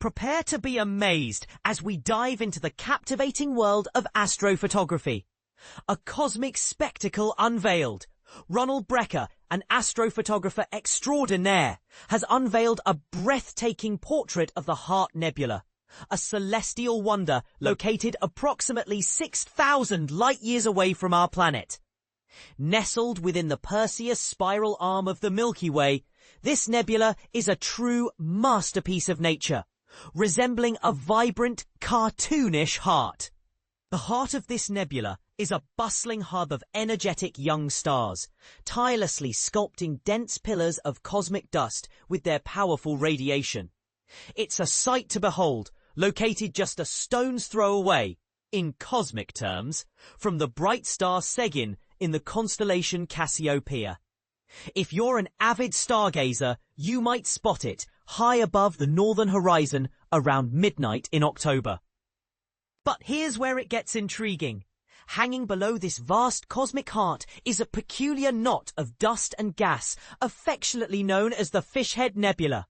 Prepare to be amazed as we dive into the captivating world of astrophotography. A cosmic spectacle unveiled. Ronald Brecher, an astrophotographer extraordinaire, has unveiled a breathtaking portrait of the Heart Nebula, a celestial wonder located approximately 6,000 light-years away from our planet. Nestled within the Perseus spiral arm of the Milky Way, this nebula is a true masterpiece of nature, resembling a vibrant, cartoonish heart. The heart of this nebula is a bustling hub of energetic young stars, tirelessly sculpting dense pillars of cosmic dust with their powerful radiation. It's a sight to behold, located just a stone's throw away, in cosmic terms, from the bright star Segin in the constellation Cassiopeia. If you're an avid stargazer, you might spot it high above the northern horizon around midnight in October. But here's where it gets intriguing. Hanging below this vast cosmic heart is a peculiar knot of dust and gas, affectionately known as the Fishhead Nebula.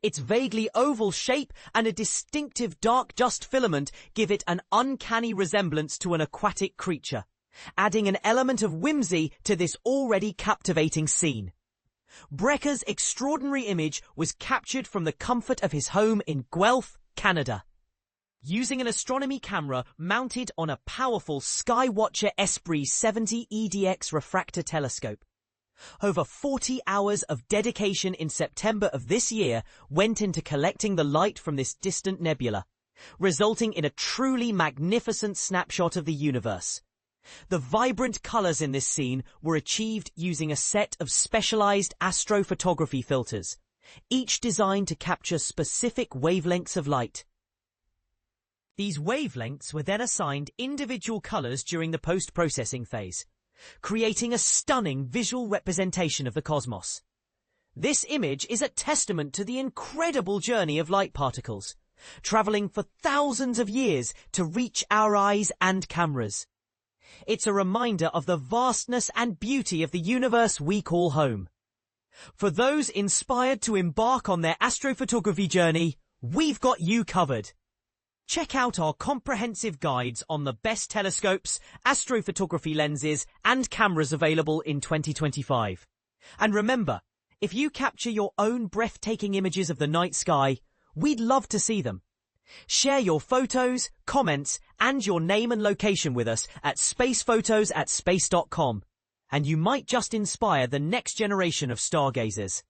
Its vaguely oval shape and a distinctive dark dust filament give it an uncanny resemblance to an aquatic creature, adding an element of whimsy to this already captivating scene. Brecher's extraordinary image was captured from the comfort of his home in Guelph, Canada, using an astronomy camera mounted on a powerful Sky-Watcher Esprit 70 EDX refractor telescope. Over 40 hours of dedication in September of this year went into collecting the light from this distant nebula, resulting in a truly magnificent snapshot of the universe. The vibrant colors in this scene were achieved using a set of specialized astrophotography filters, each designed to capture specific wavelengths of light. These wavelengths were then assigned individual colors during the post-processing phase, creating a stunning visual representation of the cosmos. This image is a testament to the incredible journey of light particles, traveling for thousands of years to reach our eyes and cameras. It's a reminder of the vastness and beauty of the universe we call home. For those inspired to embark on their astrophotography journey, we've got you covered. Check out our comprehensive guides on the best telescopes, astrophotography lenses, and cameras available in 2025. And remember, if you capture your own breathtaking images of the night sky, we'd love to see them. Share your photos, comments, and your name and location with us at spacephotos@space.com, and you might just inspire the next generation of stargazers.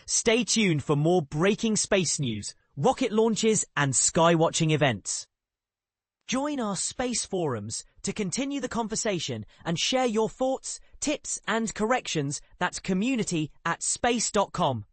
Stay tuned for more breaking space news, rocket launches, and sky-watching events. Join our space forums to continue the conversation and share your thoughts, tips, and corrections. That's community@space.com.